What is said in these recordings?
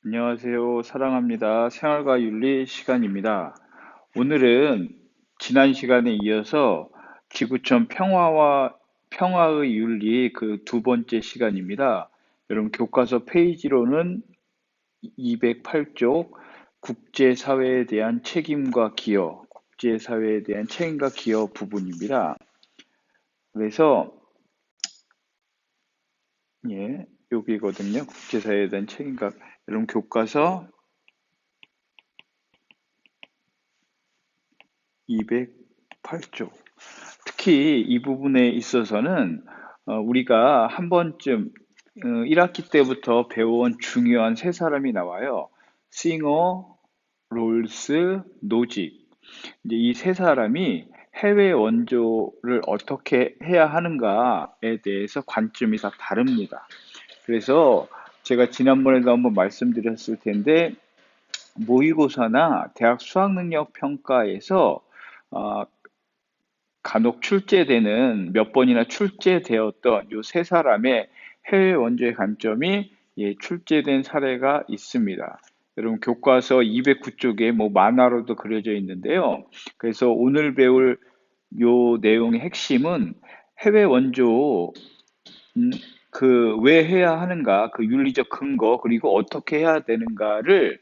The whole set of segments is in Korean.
안녕하세요. 사랑합니다. 생활과 윤리 시간입니다. 오늘은 지난 시간에 이어서 지구촌 평화의 윤리 그 두 번째 시간입니다. 여러분 교과서 페이지로는 208쪽 국제사회에 대한 책임과 기여, 국제사회에 대한 책임과 기여 부분입니다. 그래서 여기거든요. 국제사회에 대한 책임과 여러분 교과서 208쪽. 특히 이 부분에 있어서는 우리가 한 번쯤 1학기 때부터 배워온 중요한 세 사람이 나와요. 싱어, 롤스, 노직. 이제 이 세 사람이 해외 원조를 어떻게 해야 하는가에 대해서 관점이 다 다릅니다. 그래서 제가 지난번에도 한번 말씀드렸을 텐데 모의고사나 대학 수학능력 평가에서 어, 간혹 출제되는 몇 번이나 출제되었던 요 세 사람의 해외 원조의 관점이 출제된 사례가 있습니다. 여러분 교과서 209쪽에 뭐 만화로도 그려져 있는데요. 그래서 오늘 배울 요 내용의 핵심은 해외 원조 그 왜 해야 하는가, 그 윤리적 근거, 그리고 어떻게 해야 되는가를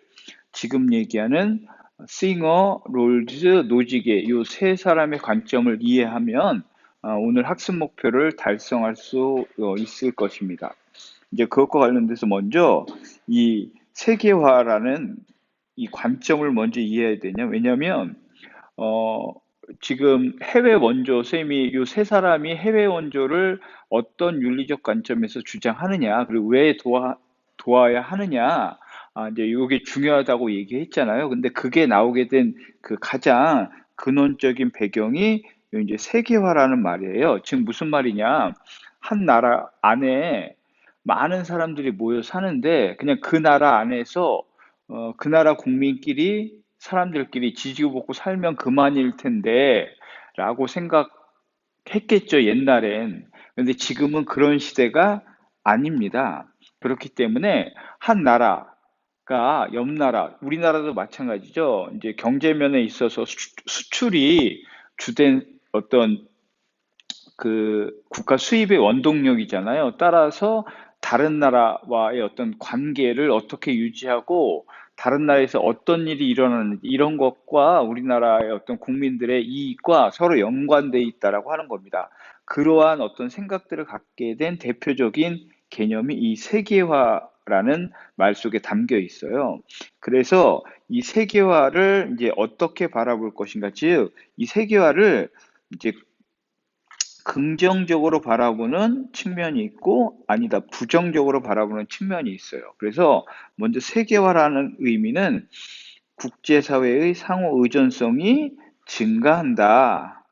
지금 얘기하는 싱어, 롤즈, 노지게 이 세 사람의 관점을 이해하면 오늘 학습 목표를 달성할 수 있을 것입니다. 이제 그것과 관련돼서 먼저 이 세계화라는 이 관점을 먼저 이해해야 되냐? 왜냐하면 어, 지금 해외 원조 쌤이 이 세 사람이 해외 원조를 어떤 윤리적 관점에서 주장하느냐, 그리고 왜 도와야 하느냐, 이제 이게 중요하다고 얘기했잖아요. 근데 그게 나오게 된 그 가장 근원적인 배경이 이제 세계화라는 말이에요. 지금 무슨 말이냐? 한 나라 안에 많은 사람들이 모여 사는데 그냥 그 나라 안에서 그 나라 국민끼리 사람들끼리 지지고 볶고 살면 그만일 텐데 라고 생각했겠죠, 옛날엔. 근데 지금은 그런 시대가 아닙니다. 그렇기 때문에 한 나라가 옆 나라, 우리나라도 마찬가지죠. 이제 경제면에 있어서 수출이 주된 어떤 그 국가 수입의 원동력이잖아요. 따라서 다른 나라와의 어떤 관계를 어떻게 유지하고 다른 나라에서 어떤 일이 일어나는지 이런 것과 우리나라의 어떤 국민들의 이익과 서로 연관돼 있다라고 하는 겁니다. 그러한 어떤 생각들을 갖게 된 대표적인 개념이 이 세계화라는 말 속에 담겨 있어요. 그래서 이 세계화를 이제 어떻게 바라볼 것인가, 즉, 이 세계화를 이제 긍정적으로 바라보는 측면이 있고 아니다 부정적으로 바라보는 측면이 있어요. 그래서 먼저 세계화라는 의미는 국제사회의 상호 의존성이 증가한다.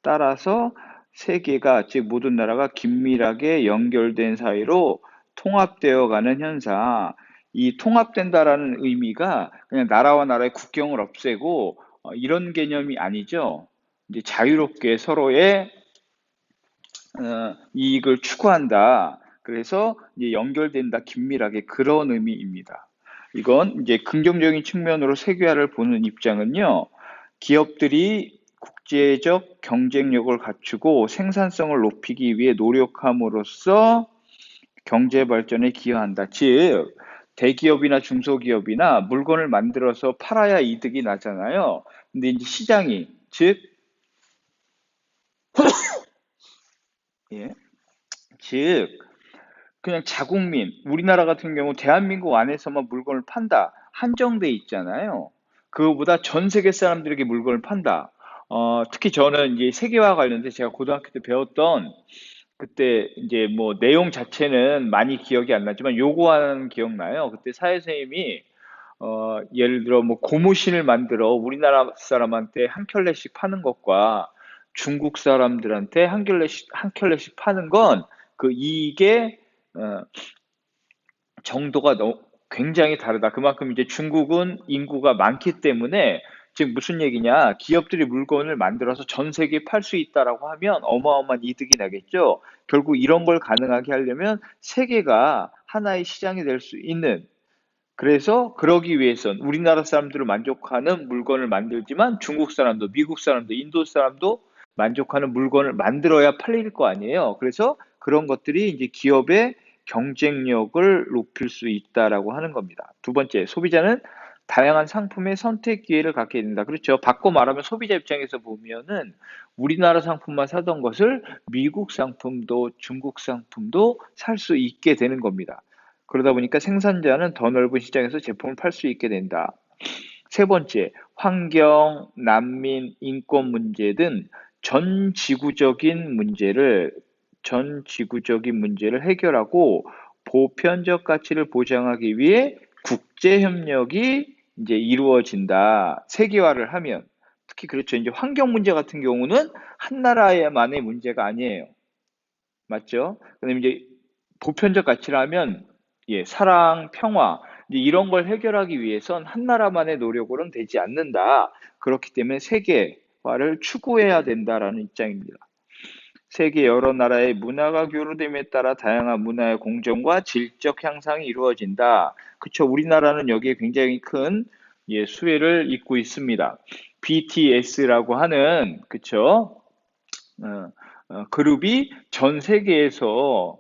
따라서 세계가 즉 모든 나라가 긴밀하게 연결된 사이로 통합되어 가는 현상. 이 통합된다라는 의미가 그냥 나라와 나라의 국경을 없애고 이런 개념이 아니죠. 이제 자유롭게 서로의 이익을 추구한다. 그래서 이제 연결된다, 긴밀하게 그런 의미입니다. 이건 이제 긍정적인 측면으로 세계화를 보는 입장은요, 기업들이 국제적 경쟁력을 갖추고 생산성을 높이기 위해 노력함으로써 경제 발전에 기여한다. 즉, 대기업이나 중소기업이나 물건을 만들어서 팔아야 이득이 나잖아요. 근데 이제 시장이, 즉, 예, 즉, 그냥 자국민, 우리나라 같은 경우 대한민국 안에서만 물건을 판다. 한정돼 있잖아요. 그거보다 전 세계 사람들에게 물건을 판다. 특히 저는 이제 세계화 관련돼 제가 고등학교 때 배웠던 그때 이제 뭐 내용 자체는 많이 기억이 안 나지만 요구하는 기억나요. 그때 사회 선생님이 예를 들어 뭐 고무신을 만들어 우리나라 사람한테 한 켤레씩 파는 것과 중국 사람들한테 한 켤레씩 파는 건 그 이익의 어, 정도가 굉장히 다르다. 그만큼 이제 중국은 인구가 많기 때문에 지금 무슨 얘기냐? 기업들이 물건을 만들어서 전 세계에 팔 수 있다라고 하면 어마어마한 이득이 나겠죠. 결국 이런 걸 가능하게 하려면 세계가 하나의 시장이 될 수 있는 그래서 그러기 위해선 우리나라 사람들을 만족하는 물건을 만들지만 중국 사람도, 미국 사람도, 인도 사람도 만족하는 물건을 만들어야 팔릴 거 아니에요. 그래서 그런 것들이 이제 기업의 경쟁력을 높일 수 있다라고 하는 겁니다. 두 번째, 소비자는 다양한 상품의 선택 기회를 갖게 된다. 그렇죠. 바꿔 말하면 소비자 입장에서 보면은 우리나라 상품만 사던 것을 미국 상품도 중국 상품도 살 수 있게 되는 겁니다. 그러다 보니까 생산자는 더 넓은 시장에서 제품을 팔 수 있게 된다. 세 번째, 환경, 난민, 인권 문제 등 전 지구적인 문제를 전 지구적인 문제를 해결하고 보편적 가치를 보장하기 위해 국제 협력이 이제 이루어진다. 세계화를 하면 특히 그렇죠. 이제 환경 문제 같은 경우는 한 나라만의 문제가 아니에요. 맞죠? 그다음에 이제 보편적 가치라면 예, 사랑, 평화 이제 이런 걸 해결하기 위해선 한 나라만의 노력으로는 되지 않는다. 그렇기 때문에 세계화를 추구해야 된다라는 입장입니다. 세계 여러 나라의 문화가 교류됨에 따라 다양한 문화의 공존과 질적 향상이 이루어진다. 그쵸? 우리나라는 여기에 굉장히 큰 예, 수혜를 잇고 있습니다. BTS라고 하는 그쵸? 어, 그룹이 전 세계에서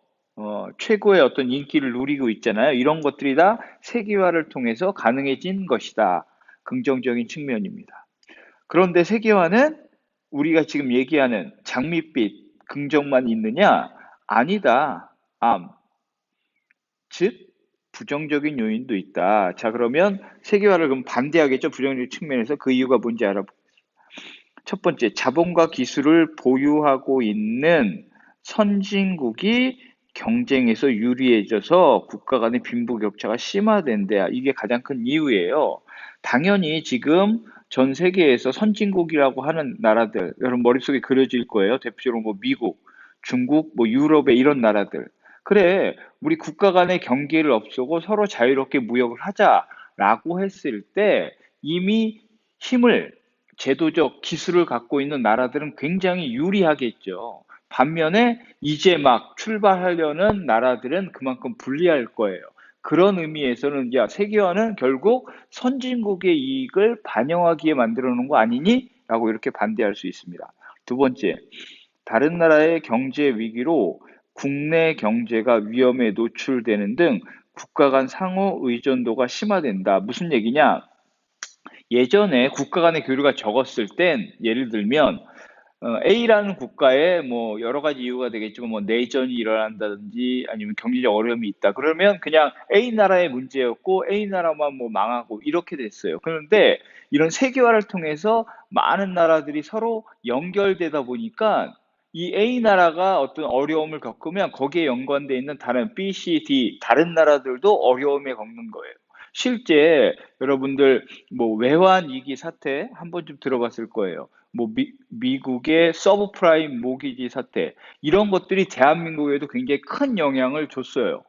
최고의 어떤 인기를 누리고 있잖아요. 이런 것들이 다 세계화를 통해서 가능해진 것이다. 긍정적인 측면입니다. 그런데 세계화는 우리가 지금 얘기하는 장밋빛 긍정만 있느냐? 아니다. 즉 부정적인 요인도 있다. 자, 그러면 세계화를 그럼 반대하겠죠. 부정적인 측면에서 그 이유가 뭔지 알아보겠습니다. 첫 번째, 자본과 기술을 보유하고 있는 선진국이 경쟁에서 유리해져서 국가 간의 빈부격차가 심화된다. 이게 가장 큰 이유예요. 당연히 지금 전 세계에서 선진국이라고 하는 나라들, 여러분 머릿속에 그려질 거예요. 대표적으로 뭐 미국, 중국, 뭐 유럽의 이런 나라들. 그래, 우리 국가 간의 경계를 없애고 서로 자유롭게 무역을 하자라고 했을 때 이미 힘을 제도적 기술을 갖고 있는 나라들은 굉장히 유리하겠죠. 반면에 이제 막 출발하려는 나라들은 그만큼 불리할 거예요. 그런 의미에서는 야, 세계화는 결국 선진국의 이익을 반영하기에 만들어 놓은 거 아니니? 라고 이렇게 반대할 수 있습니다. 두 번째, 다른 나라의 경제 위기로 국내 경제가 위험에 노출되는 등 국가 간 상호 의존도가 심화된다. 무슨 얘기냐? 예전에 국가 간의 교류가 적었을 땐 예를 들면 A라는 국가에 뭐 여러 가지 이유가 되겠지만 뭐 내전이 일어난다든지 아니면 경제적 어려움이 있다. 그러면 그냥 A 나라의 문제였고 A 나라만 뭐 망하고 이렇게 됐어요. 그런데 이런 세계화를 통해서 많은 나라들이 서로 연결되다 보니까 이 A 나라가 어떤 어려움을 겪으면 거기에 연관돼 있는 다른 B, C, D 다른 나라들도 어려움에 겪는 거예요. 실제 여러분들 뭐 외환 위기 사태 한 번쯤 들어봤을 거예요. 뭐 미국의 서브프라임 모기지 사태 이런 것들이 대한민국에도 굉장히 큰 영향을 줬어요.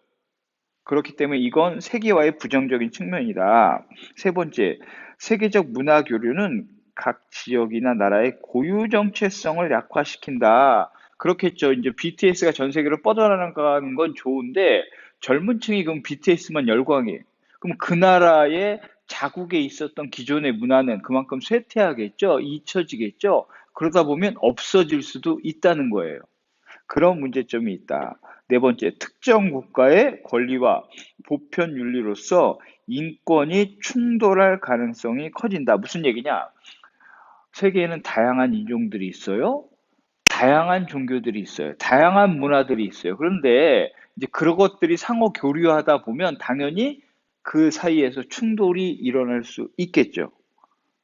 그렇기 때문에 이건 세계화의 부정적인 측면이다. 세 번째, 세계적 문화 교류는 각 지역이나 나라의 고유 정체성을 약화시킨다. 그렇겠죠. 이제 BTS가 전 세계로 뻗어나가는 건 좋은데 젊은 층이 그럼 BTS만 열광해. 그럼 그 나라의 자국에 있었던 기존의 문화는 그만큼 쇠퇴하겠죠. 잊혀지겠죠. 그러다 보면 없어질 수도 있다는 거예요. 그런 문제점이 있다. 네 번째, 특정 국가의 권리와 보편 윤리로서 인권이 충돌할 가능성이 커진다. 무슨 얘기냐? 세계에는 다양한 인종들이 있어요. 다양한 종교들이 있어요. 다양한 문화들이 있어요. 그런데 이제 그런 것들이 상호 교류하다 보면 당연히 그 사이에서 충돌이 일어날 수 있겠죠.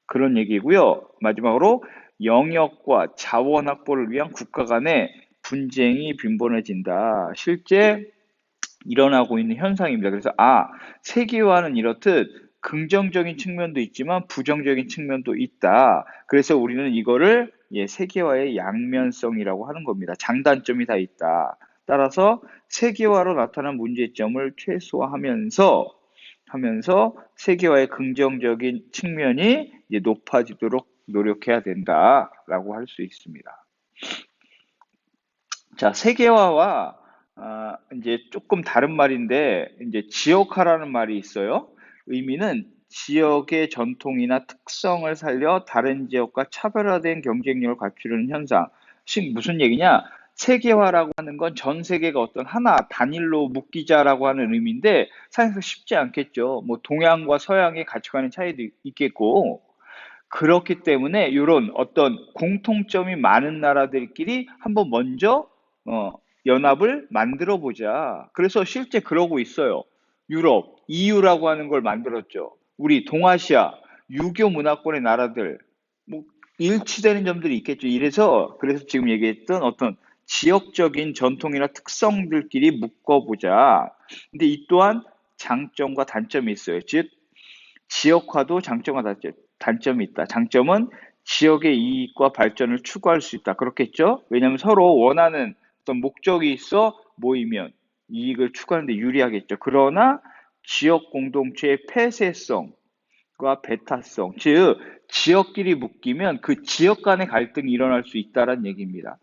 그런 얘기고요. 마지막으로 영역과 자원 확보를 위한 국가 간의 분쟁이 빈번해진다. 실제 일어나고 있는 현상입니다. 그래서 세계화는 이렇듯 긍정적인 측면도 있지만 부정적인 측면도 있다. 그래서 우리는 이거를 세계화의 양면성이라고 하는 겁니다. 장단점이 다 있다. 따라서 세계화로 나타난 문제점을 최소화하면서 세계화의 긍정적인 측면이 이제 높아지도록 노력해야 된다라고 할 수 있습니다. 자, 세계화와 이제 조금 다른 말인데 이제 지역화라는 말이 있어요. 의미는 지역의 전통이나 특성을 살려 다른 지역과 차별화된 경쟁력을 갖추려는 현상. 즉 무슨 얘기냐? 세계화라고 하는 건 전 세계가 어떤 하나 단일로 묶이자라고 하는 의미인데 사실 쉽지 않겠죠. 뭐 동양과 서양의 가치관의 차이도 있겠고 그렇기 때문에 이런 어떤 공통점이 많은 나라들끼리 한번 먼저 어, 연합을 만들어 보자. 그래서 실제 그러고 있어요. 유럽, EU라고 하는 걸 만들었죠. 우리 동아시아, 유교 문화권의 나라들, 뭐 일치되는 점들이 있겠죠. 그래서 지금 얘기했던 어떤 지역적인 전통이나 특성들끼리 묶어보자. 근데 이 또한 장점과 단점이 있어요. 즉, 지역화도 장점과 단점이 있다. 장점은 지역의 이익과 발전을 추구할 수 있다. 그렇겠죠? 왜냐하면 서로 원하는 어떤 목적이 있어 모이면 이익을 추구하는 데 유리하겠죠. 그러나 지역 공동체의 폐쇄성과 배타성, 즉 지역끼리 묶이면 그 지역 간의 갈등이 일어날 수 있다는 얘기입니다.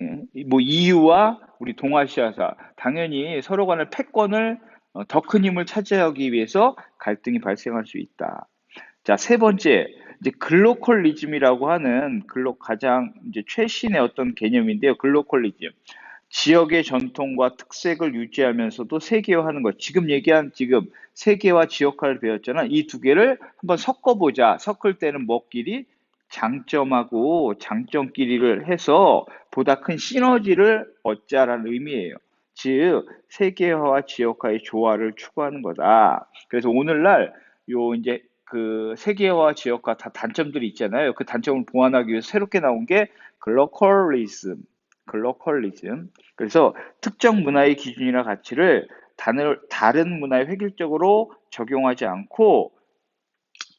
예, 뭐 EU와 우리 동아시아사 당연히 서로 간의 패권을 더 큰 힘을 차지하기 위해서 갈등이 발생할 수 있다. 자, 세 번째, 이제 글로컬리즘이라고 하는 가장 이제 최신의 어떤 개념인데요. 글로컬리즘. 지역의 전통과 특색을 유지하면서도 세계화하는 것. 지금 세계화 지역화를 배웠잖아. 이 두 개를 한번 섞어보자. 섞을 때는 뭐끼리? 장점하고 장점끼리를 해서 보다 큰 시너지를 얻자라는 의미예요. 즉, 세계화와 지역화의 조화를 추구하는 거다. 그래서 오늘날 이제 그 세계화 지역화 다 단점들이 있잖아요. 그 단점을 보완하기 위해서 새롭게 나온 게 글로컬리즘. 글로컬리즘. 그래서 특정 문화의 기준이나 가치를 다른 문화에 획일적으로 적용하지 않고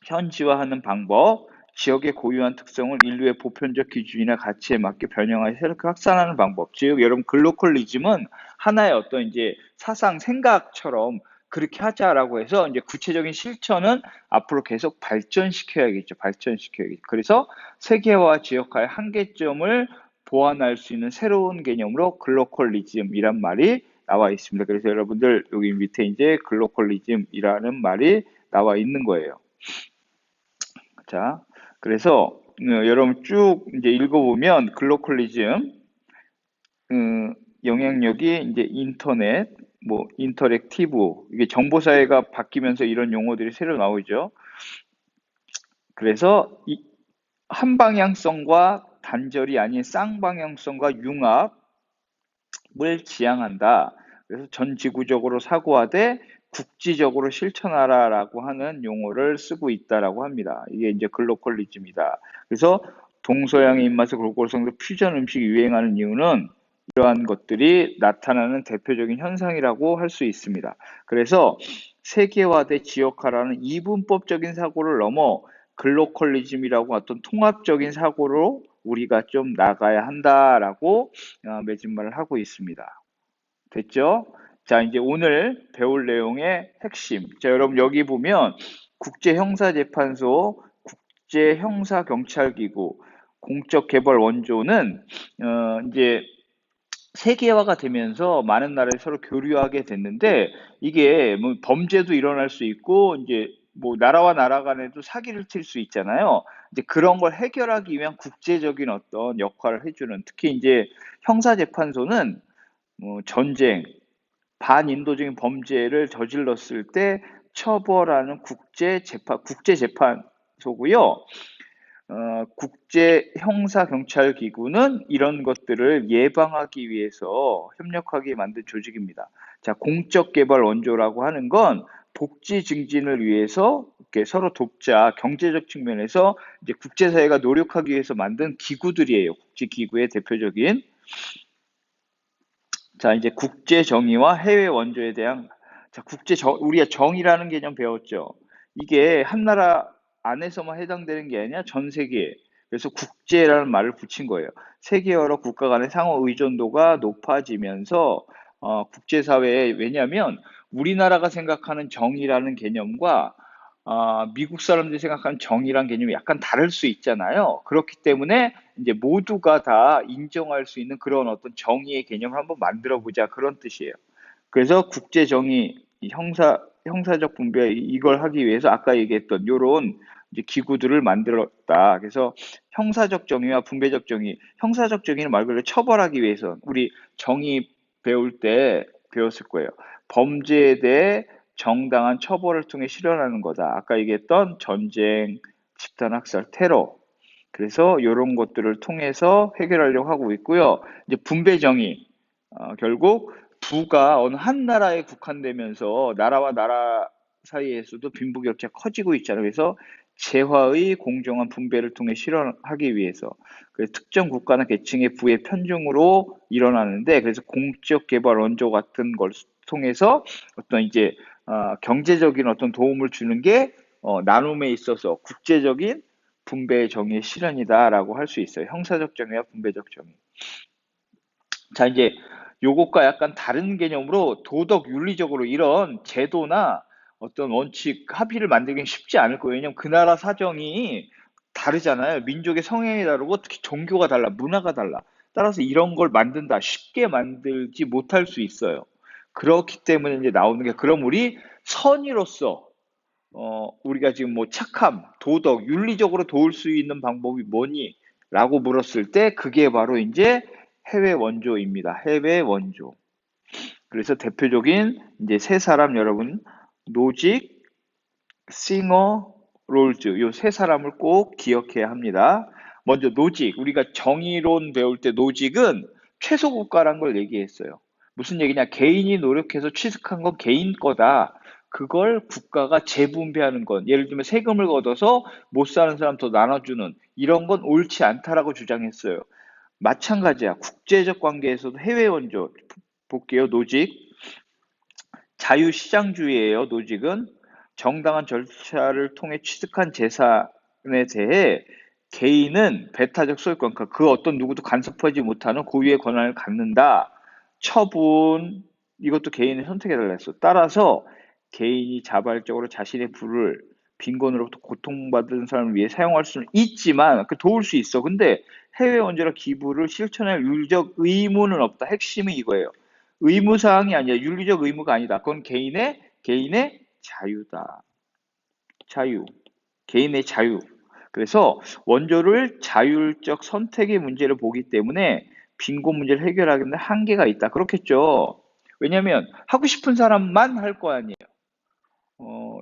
현지화하는 방법, 지역의 고유한 특성을 인류의 보편적 기준이나 가치에 맞게 변형하여 새롭게 확산하는 방법. 즉, 여러분, 글로컬리즘은 하나의 어떤 이제 사상, 생각처럼 그렇게 하자라고 해서 이제 구체적인 실천은 앞으로 계속 발전시켜야겠죠. 발전시켜야겠죠. 그래서 세계화, 지역화의 한계점을 보완할 수 있는 새로운 개념으로 글로컬리즘이란 말이 나와 있습니다. 그래서 여러분들 여기 밑에 이제 글로컬리즘이라는 말이 나와 있는 거예요. 자, 그래서 여러분 쭉 이제 읽어보면 글로컬리즘 영향력이 이제 인터넷, 뭐 인터랙티브 이게 정보 사회가 바뀌면서 이런 용어들이 새로 나오죠. 그래서 이 한방향성과 단절이 아닌 쌍방향성과 융합을 지향한다. 그래서 전 지구적으로 사고하되 국지적으로 실천하라라고 하는 용어를 쓰고 있다라고 합니다. 이게 이제 글로컬리즘이다. 그래서 동서양의 입맛의 골고루성도 퓨전 음식이 유행하는 이유는 이러한 것들이 나타나는 대표적인 현상이라고 할 수 있습니다. 그래서 세계화 대 지역화라는 이분법적인 사고를 넘어 글로컬리즘이라고 어떤 통합적인 사고로 우리가 좀 나가야 한다라고 매진말을 하고 있습니다. 됐죠? 자, 이제 오늘 배울 내용의 핵심. 자, 여러분 여기 보면 국제형사재판소, 국제형사경찰기구, 공적개발 원조는 이제 세계화가 되면서 많은 나라에 서로 교류하게 됐는데 이게 뭐 범죄도 일어날 수 있고 이제 뭐 나라와 나라 간에도 사기를 칠 수 있잖아요. 이제 그런 걸 해결하기 위한 국제적인 어떤 역할을 해주는 특히 이제 형사재판소는 뭐 전쟁, 반인도적인 범죄를 저질렀을 때 처벌하는 국제재판소고요. 국제형사경찰기구는 이런 것들을 예방하기 위해서 협력하게 만든 조직입니다. 자, 공적개발 원조라고 하는 건 복지 증진을 위해서 이렇게 서로 돕자 경제적 측면에서 이제 국제사회가 노력하기 위해서 만든 기구들이에요. 국제기구의 대표적인. 자, 이제 국제정의와 해외 원조에 대한 우리가 정의라는 개념 배웠죠. 이게 한 나라 안에서만 해당되는 게 아니라 전 세계. 그래서 국제라는 말을 붙인 거예요. 세계여러 국가 간의 상호 의존도가 높아지면서 국제사회에 왜냐하면 우리나라가 생각하는 정의라는 개념과 미국 사람들이 생각하는 정의란 개념이 약간 다를 수 있잖아요. 그렇기 때문에 이제 모두가 다 인정할 수 있는 그런 어떤 정의의 개념을 한번 만들어 보자 그런 뜻이에요. 그래서 국제 정의, 형사적 분배 이걸 하기 위해서 아까 얘기했던 요런 이제 기구들을 만들었다. 그래서 형사적 정의와 분배적 정의, 형사적 정의는 말 그대로 처벌하기 위해서 우리 정의 배울 때 배웠을 거예요. 범죄에 대해 정당한 처벌을 통해 실현하는 거다. 아까 얘기했던 전쟁, 집단 학살, 테러. 그래서 이런 것들을 통해서 해결하려고 하고 있고요. 이제 분배 정의, 결국 부가 어느 한 나라에 국한되면서 나라와 나라 사이에서도 빈부격차가 커지고 있잖아요. 그래서 재화의 공정한 분배를 통해 실현하기 위해서 특정 국가나 계층의 부의 편중으로 일어나는데 그래서 공적 개발 원조 같은 걸 통해서 어떤 이제 경제적인 어떤 도움을 주는 게 나눔에 있어서 국제적인 분배 정의의 실현이다라고 할 수 있어요. 형사적 정의와 분배적 정의. 자, 이제 요것과 약간 다른 개념으로 도덕 윤리적으로 이런 제도나 어떤 원칙 합의를 만들기는 쉽지 않을 거예요. 왜냐면 그 나라 사정이 다르잖아요. 민족의 성향이 다르고 특히 종교가 달라, 문화가 달라. 따라서 이런 걸 만든다. 쉽게 만들지 못할 수 있어요. 그렇기 때문에 이제 나오는 게 그럼 우리 선의로서 우리가 지금 뭐 착함, 도덕, 윤리적으로 도울 수 있는 방법이 뭐니? 라고 물었을 때 그게 바로 이제 해외 원조입니다. 해외 원조. 그래서 대표적인 이제 세 사람 여러분, 노직, 싱어, 롤즈 요 세 사람을 꼭 기억해야 합니다. 먼저 노직, 우리가 정의론 배울 때 노직은 최소국가란 걸 얘기했어요. 무슨 얘기냐? 개인이 노력해서 취득한 건 개인 거다. 그걸 국가가 재분배하는 건, 예를 들면 세금을 걷어서 못 사는 사람 더 나눠주는 이런 건 옳지 않다라고 주장했어요. 마찬가지야. 국제적 관계에서도 해외 원조 볼게요. 노직. 자유시장주의예요. 노직은 정당한 절차를 통해 취득한 재산에 대해 개인은 배타적 소유권, 그 어떤 누구도 간섭하지 못하는 고유의 권한을 갖는다. 처분, 이것도 개인의 선택에 달려 있어. 따라서 개인이 자발적으로 자신의 부를 빈곤으로부터 고통받은 사람을 위해 사용할 수는 있지만 도울 수 있어. 근데 해외 원조라 기부를 실천할 윤리적 의무는 없다. 핵심이 이거예요. 의무사항이 아니라 윤리적 의무가 아니다. 그건 개인의 자유다. 자유. 개인의 자유. 그래서 원조를 자율적 선택의 문제를 보기 때문에 빈곤 문제를 해결하기는 한계가 있다. 그렇겠죠. 왜냐하면 하고 싶은 사람만 할 거 아니에요.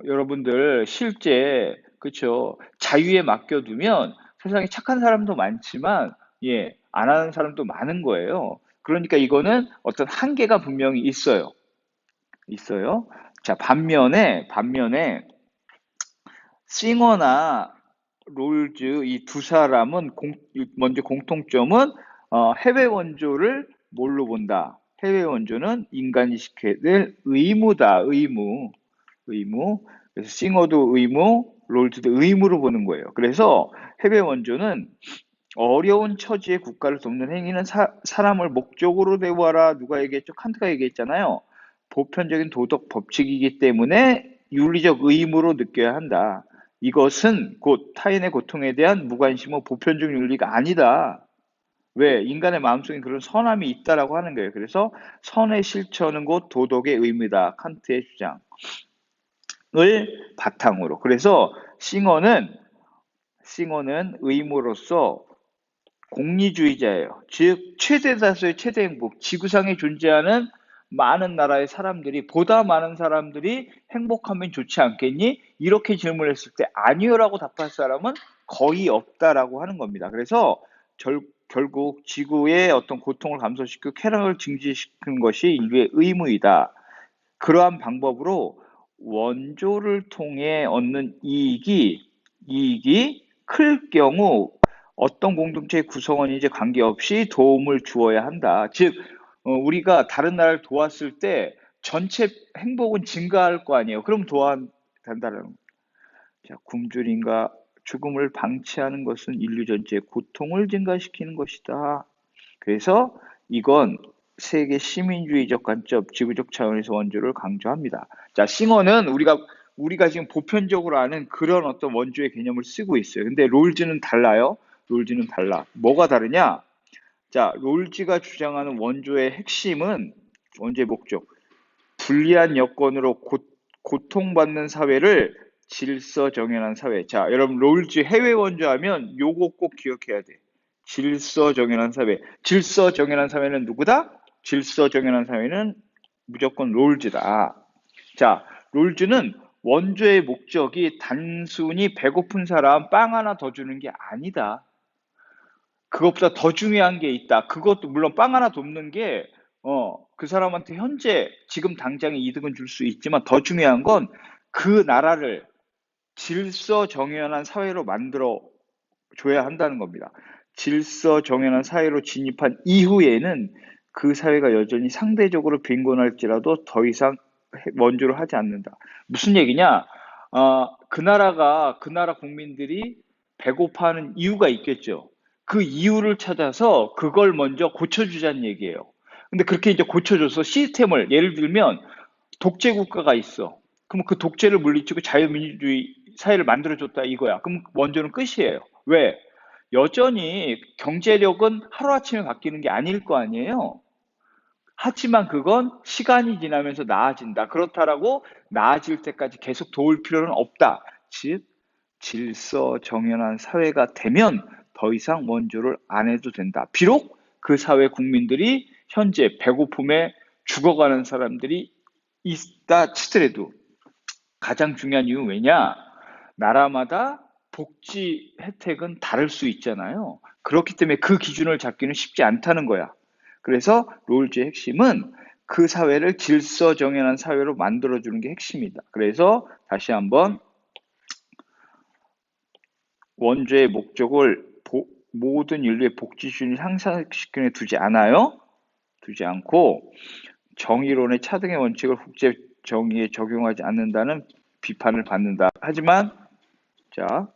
여러분들 실제 그쵸 자유에 맡겨두면 세상에 착한 사람도 많지만 안 하는 사람도 많은 거예요. 그러니까 이거는 어떤 한계가 분명히 있어요. 있어요. 자, 반면에 싱어나 롤즈 이 두 사람은 먼저 공통점은 해외 원조를 뭘로 본다? 해외 원조는 인간이 지켜야 될 의무다. 의무. 그래서 싱어도 의무, 롤즈도 의무로 보는 거예요. 그래서 해외 원조는 어려운 처지의 국가를 돕는 행위는 사람을 목적으로 대우하라. 누가 얘기했죠? 칸트가 얘기했잖아요. 보편적인 도덕 법칙이기 때문에 윤리적 의무로 느껴야 한다. 이것은 곧 타인의 고통에 대한 무관심과 보편적 윤리가 아니다. 왜? 인간의 마음속에 그런 선함이 있다라고 하는 거예요. 그래서 선의 실천은 곧 도덕의 의무다. 칸트의 주장을 바탕으로. 그래서 싱어는 의무로서 공리주의자예요. 즉 최대 다수의 최대 행복, 지구상에 존재하는 많은 나라의 사람들이 보다 많은 사람들이 행복하면 좋지 않겠니? 이렇게 질문했을 때 아니요라고 답할 사람은 거의 없다라고 하는 겁니다. 그래서 결국 지구의 어떤 고통을 감소시키고 쾌락을 증진시키는 것이 인류의 의무이다. 그러한 방법으로 원조를 통해 얻는 이익이 클 경우 어떤 공동체의 구성원인지 관계없이 도움을 주어야 한다. 즉, 우리가 다른 나라를 도왔을 때 전체 행복은 증가할 거 아니에요. 그럼 도와야 된다는 거예요. 자, 굶주림과 죽음을 방치하는 것은 인류 전체의 고통을 증가시키는 것이다. 그래서 이건 세계 시민주의적 관점, 지구적 차원에서 원조를 강조합니다. 자, 싱어는 우리가 지금 보편적으로 아는 그런 어떤 원조의 개념을 쓰고 있어요. 근데 롤즈는 달라요. 롤즈는 달라. 뭐가 다르냐? 자, 롤즈가 주장하는 원조의 핵심은 원조의 목적. 불리한 여건으로 고통받는 사회를 질서 정연한 사회. 자, 여러분 롤즈 해외 원조하면 요거 꼭 기억해야 돼. 질서 정연한 사회. 질서 정연한 사회는 누구다? 질서 정연한 사회는 무조건 롤즈다. 자, 롤즈는 원조의 목적이 단순히 배고픈 사람 빵 하나 더 주는 게 아니다. 그것보다 더 중요한 게 있다. 그것도 물론 빵 하나 돕는 게, 그 사람한테 현재 지금 당장의 이득은 줄 수 있지만 더 중요한 건 그 나라를 질서 정연한 사회로 만들어 줘야 한다는 겁니다. 질서 정연한 사회로 진입한 이후에는 그 사회가 여전히 상대적으로 빈곤할지라도 더 이상 원조를 하지 않는다. 무슨 얘기냐? 그 나라 국민들이 배고파하는 이유가 있겠죠. 그 이유를 찾아서 그걸 먼저 고쳐주자는 얘기예요. 근데 그렇게 이제 고쳐줘서 시스템을, 예를 들면 독재 국가가 있어. 그럼 그 독재를 물리치고 자유민주주의 사회를 만들어줬다 이거야. 그럼 원조는 끝이에요. 왜? 여전히 경제력은 하루아침에 바뀌는 게 아닐 거 아니에요. 하지만 그건 시간이 지나면서 나아진다. 그렇다라고 나아질 때까지 계속 도울 필요는 없다. 즉, 질서 정연한 사회가 되면 더 이상 원조를 안 해도 된다. 비록 그 사회 국민들이 현재 배고픔에 죽어가는 사람들이 있다 치더라도 가장 중요한 이유는 왜냐? 나라마다 복지 혜택은 다를 수 있잖아요. 그렇기 때문에 그 기준을 잡기는 쉽지 않다는 거야. 그래서 롤즈의 핵심은 그 사회를 질서 정연한 사회로 만들어주는 게 핵심이다. 그래서 다시 한번 원조의 목적을 모든 인류의 복지 수준을 향상시키는 데 두지 않아요. 두지 않고 정의론의 차등의 원칙을 국제 정의에 적용하지 않는다는 비판을 받는다. 하지만 자,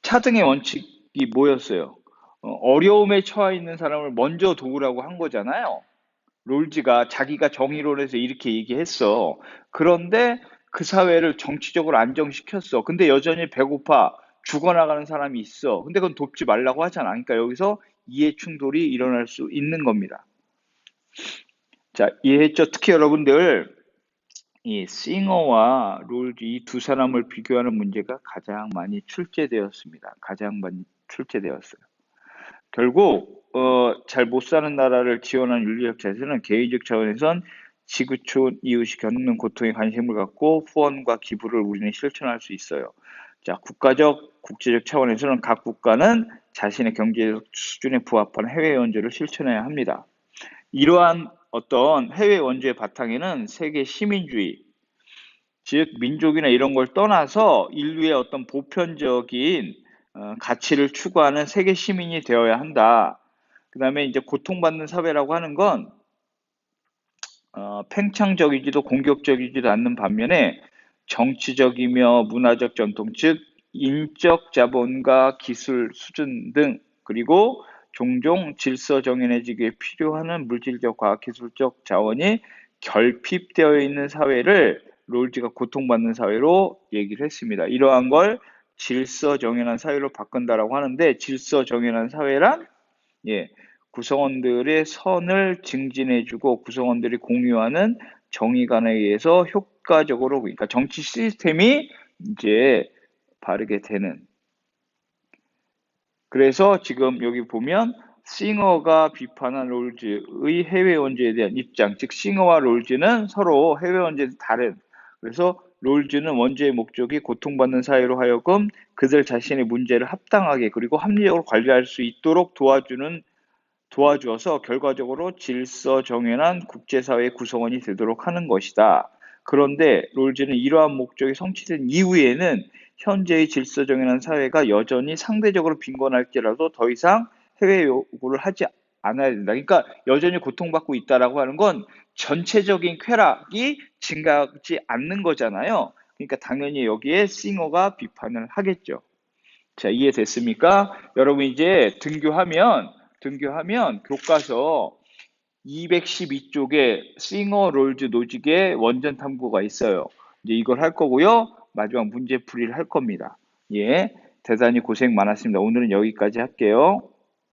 차등의 원칙이 뭐였어요? 어려움에 처해 있는 사람을 먼저 도우라고 한 거잖아요. 롤즈가 자기가 정의론에서 이렇게 얘기했어. 그런데 그 사회를 정치적으로 안정시켰어. 근데 여전히 배고파 죽어나가는 사람이 있어. 근데 그건 돕지 말라고 하잖아. 그러니까 여기서 이해 충돌이 일어날 수 있는 겁니다. 자, 이해했죠? 특히 여러분들 이 싱어와 롤즈 이 두 사람을 비교하는 문제가 가장 많이 출제되었습니다. 가장 많이 출제되었어요. 결국 잘 못 사는 나라를 지원하는 윤리적 자세는 개인적 차원에선 지구촌 이웃이 겪는 고통에 관심을 갖고 후원과 기부를 우리는 실천할 수 있어요. 자, 국가적, 국제적 차원에서는 각 국가는 자신의 경제적 수준에 부합한 해외 원조를 실천해야 합니다. 이러한 어떤 해외 원조의 바탕에는 세계 시민주의, 즉 민족이나 이런 걸 떠나서 인류의 어떤 보편적인 가치를 추구하는 세계 시민이 되어야 한다. 그 다음에 이제 고통받는 사회라고 하는 건 팽창적이지도 공격적이지도 않는 반면에 정치적이며 문화적 전통, 즉 인적 자본과 기술 수준 등 그리고 종종 질서 정연해지기에 필요한 물질적 과학기술적 자원이 결핍되어 있는 사회를 롤즈가 고통받는 사회로 얘기를 했습니다. 이러한 걸 질서 정연한 사회로 바꾼다라고 하는데 질서 정연한 사회란 예, 구성원들의 선을 증진해주고 구성원들이 공유하는 정의관에 의해서 효과적으로 그러니까 정치 시스템이 이제 바르게 되는. 그래서 지금 여기 보면 싱어가 비판한 롤즈의 해외 원조에 대한 입장, 즉 싱어와 롤즈는 서로 해외 원조에 다른. 그래서 롤즈는 원조의 목적이 고통받는 사회로 하여금 그들 자신의 문제를 합당하게 그리고 합리적으로 관리할 수 있도록 도와주어서 결과적으로 질서 정연한 국제사회 구성원이 되도록 하는 것이다. 그런데 롤즈는 이러한 목적이 성취된 이후에는 현재의 질서 정연한 사회가 여전히 상대적으로 빈곤할지라도 더 이상 해외 요구를 하지 않아야 된다. 그러니까 여전히 고통받고 있다라고 하는 건 전체적인 쾌락이 증가하지 않는 거잖아요. 그러니까 당연히 여기에 싱어가 비판을 하겠죠. 자, 이해됐습니까? 여러분 이제 등교하면 교과서 212쪽에 싱어 롤즈 노직의 원전 탐구가 있어요. 이제 이걸 할 거고요. 마지막 문제풀이를 할 겁니다. 예, 대단히 고생 많았습니다. 오늘은 여기까지 할게요.